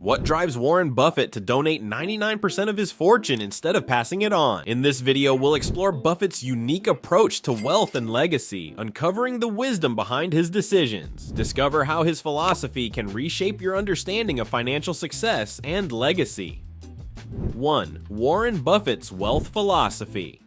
What drives Warren Buffett to donate 99% of his fortune instead of passing it on? In this video, we'll explore Buffett's unique approach to wealth and legacy, uncovering the wisdom behind his decisions. Discover how his philosophy can reshape your understanding of financial success and legacy. 1. Warren Buffett's wealth philosophy.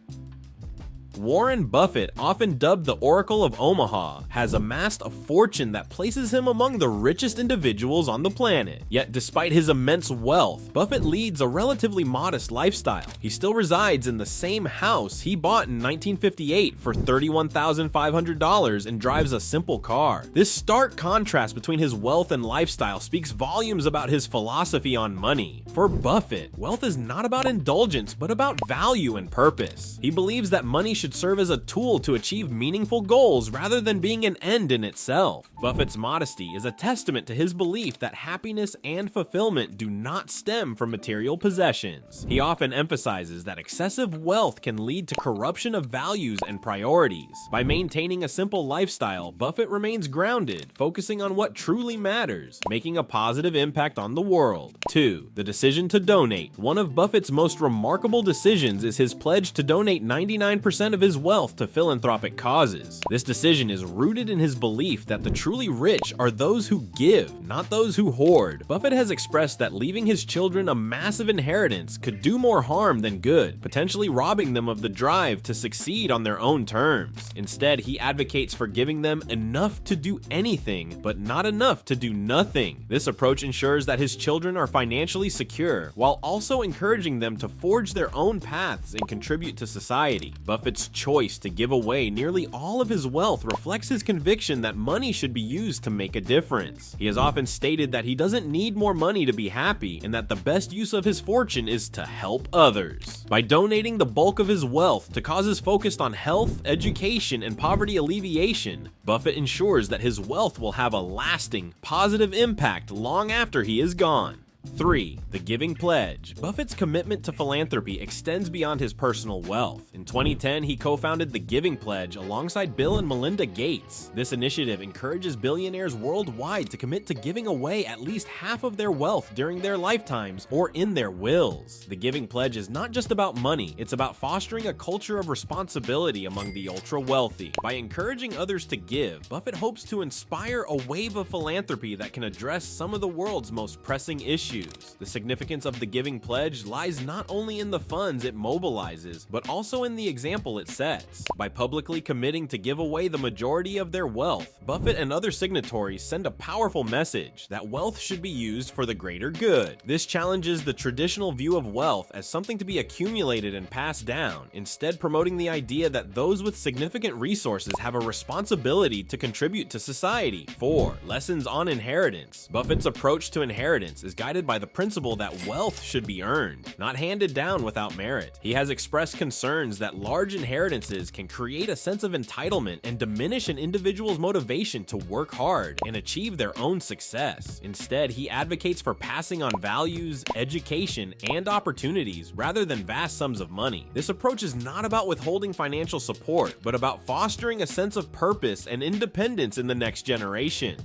Warren Buffett, often dubbed the Oracle of Omaha, has amassed a fortune that places him among the richest individuals on the planet. Yet despite his immense wealth, Buffett leads a relatively modest lifestyle. He still resides in the same house he bought in 1958 for $31,500 and drives a simple car. This stark contrast between his wealth and lifestyle speaks volumes about his philosophy on money. For Buffett, wealth is not about indulgence, but about value and purpose. He believes that money should serve as a tool to achieve meaningful goals rather than being an end in itself. Buffett's modesty is a testament to his belief that happiness and fulfillment do not stem from material possessions. He often emphasizes that excessive wealth can lead to corruption of values and priorities. By maintaining a simple lifestyle, Buffett remains grounded, focusing on what truly matters, making a positive impact on the world. 2. The decision to donate. One of Buffett's most remarkable decisions is his pledge to donate 99% of his wealth to philanthropic causes. This decision is rooted in his belief that the truly rich are those who give, not those who hoard. Buffett has expressed that leaving his children a massive inheritance could do more harm than good, potentially robbing them of the drive to succeed on their own terms. Instead, he advocates for giving them enough to do anything, but not enough to do nothing. This approach ensures that his children are financially secure, while also encouraging them to forge their own paths and contribute to society. Buffett's choice to give away nearly all of his wealth reflects his conviction that money should be used to make a difference. He has often stated that he doesn't need more money to be happy, and that the best use of his fortune is to help others. By donating the bulk of his wealth to causes focused on health, education, and poverty alleviation, Buffett ensures that his wealth will have a lasting, positive impact long after he is gone. 3. The Giving Pledge. Buffett's commitment to philanthropy extends beyond his personal wealth. In 2010, he co-founded the Giving Pledge alongside Bill and Melinda Gates. This initiative encourages billionaires worldwide to commit to giving away at least half of their wealth during their lifetimes or in their wills. The Giving Pledge is not just about money, it's about fostering a culture of responsibility among the ultra-wealthy. By encouraging others to give, Buffett hopes to inspire a wave of philanthropy that can address some of the world's most pressing issues. The significance of the Giving Pledge lies not only in the funds it mobilizes, but also in the example it sets. By publicly committing to give away the majority of their wealth, Buffett and other signatories send a powerful message that wealth should be used for the greater good. This challenges the traditional view of wealth as something to be accumulated and passed down, instead promoting the idea that those with significant resources have a responsibility to contribute to society. 4. Lessons on inheritance. Buffett's approach to inheritance is guided by the principle that wealth should be earned, not handed down without merit. He has expressed concerns that large inheritances can create a sense of entitlement and diminish an individual's motivation to work hard and achieve their own success. Instead, he advocates for passing on values, education, and opportunities rather than vast sums of money. This approach is not about withholding financial support, but about fostering a sense of purpose and independence in the next generation.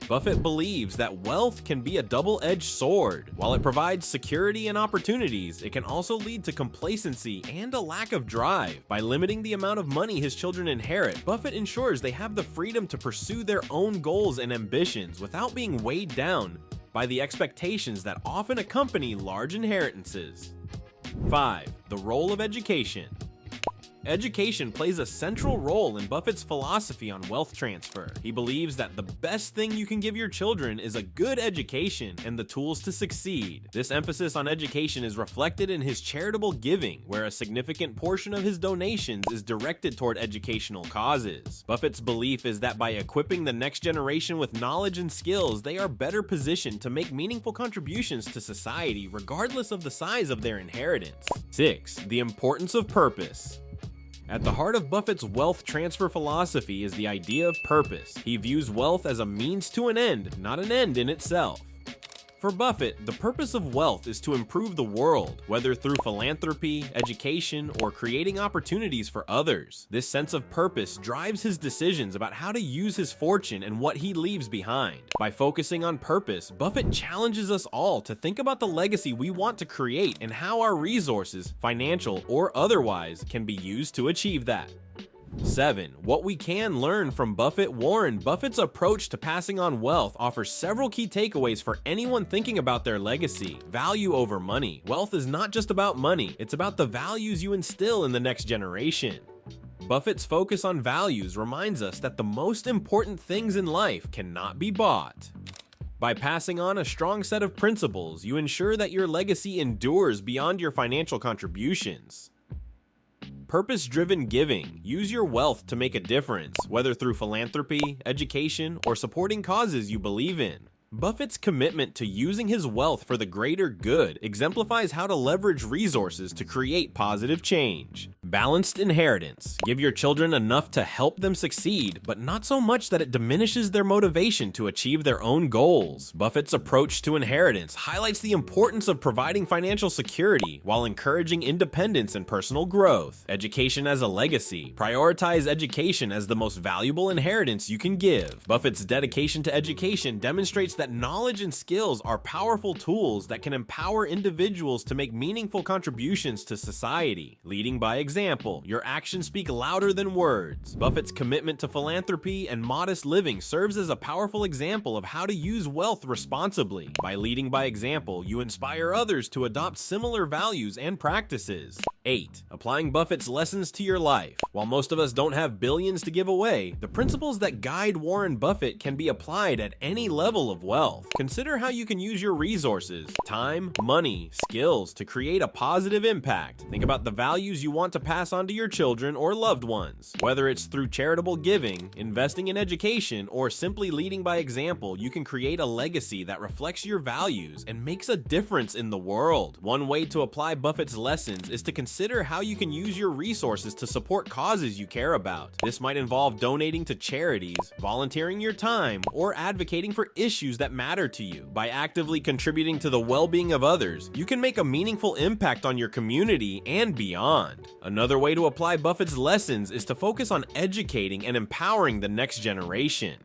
Buffett believes that wealth can be a double-edged sword. While it provides security and opportunities, it can also lead to complacency and a lack of drive. By limiting the amount of money his children inherit, Buffett ensures they have the freedom to pursue their own goals and ambitions without being weighed down by the expectations that often accompany large inheritances. 5. The role of education. Education plays a central role in Buffett's philosophy on wealth transfer. He believes that the best thing you can give your children is a good education and the tools to succeed. This emphasis on education is reflected in his charitable giving, where a significant portion of his donations is directed toward educational causes. Buffett's belief is that by equipping the next generation with knowledge and skills, they are better positioned to make meaningful contributions to society regardless of the size of their inheritance. 6. The importance of purpose. At the heart of Buffett's wealth transfer philosophy is the idea of purpose. He views wealth as a means to an end, not an end in itself. For Buffett, the purpose of wealth is to improve the world, whether through philanthropy, education, or creating opportunities for others. This sense of purpose drives his decisions about how to use his fortune and what he leaves behind. By focusing on purpose, Buffett challenges us all to think about the legacy we want to create and how our resources, financial or otherwise, can be used to achieve that. 7. What we can learn from Buffett. Warren Buffett's approach to passing on wealth offers several key takeaways for anyone thinking about their legacy. Value over money. Wealth is not just about money, it's about the values you instill in the next generation. Buffett's focus on values reminds us that the most important things in life cannot be bought. By passing on a strong set of principles, you ensure that your legacy endures beyond your financial contributions. Purpose-driven giving. Use your wealth to make a difference, whether through philanthropy, education, or supporting causes you believe in. Buffett's commitment to using his wealth for the greater good exemplifies how to leverage resources to create positive change. Balanced inheritance. Give your children enough to help them succeed, but not so much that it diminishes their motivation to achieve their own goals. Buffett's approach to inheritance highlights the importance of providing financial security while encouraging independence and personal growth. Education as a legacy. Prioritize education as the most valuable inheritance you can give. Buffett's dedication to education demonstrates that knowledge and skills are powerful tools that can empower individuals to make meaningful contributions to society. Leading by example, your actions speak louder than words. Buffett's commitment to philanthropy and modest living serves as a powerful example of how to use wealth responsibly. By leading by example, you inspire others to adopt similar values and practices. 8. Applying Buffett's lessons to your life. While most of us don't have billions to give away, the principles that guide Warren Buffett can be applied at any level of wealth. Consider how you can use your resources, time, money, skills to create a positive impact. Think about the values you want to pass on to your children or loved ones. Whether it's through charitable giving, investing in education, or simply leading by example, you can create a legacy that reflects your values and makes a difference in the world. One way to apply Buffett's lessons is to consider how you can use your resources to support causes you care about. This might involve donating to charities, volunteering your time, or advocating for issues that matter to you. By actively contributing to the well-being of others, you can make a meaningful impact on your community and beyond. Another way to apply Buffett's lessons is to focus on educating and empowering the next generation.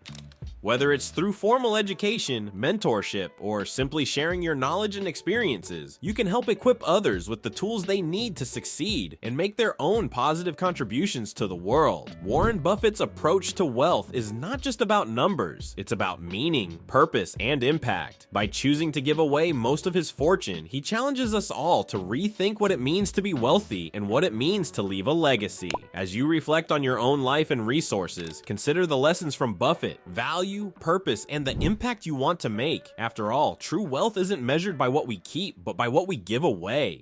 Whether it's through formal education, mentorship, or simply sharing your knowledge and experiences, you can help equip others with the tools they need to succeed and make their own positive contributions to the world. Warren Buffett's approach to wealth is not just about numbers, it's about meaning, purpose, and impact. By choosing to give away most of his fortune, he challenges us all to rethink what it means to be wealthy and what it means to leave a legacy. As you reflect on your own life and resources, consider the lessons from Buffett, value, purpose, and the impact you want to make. After all, true wealth isn't measured by what we keep, but by what we give away.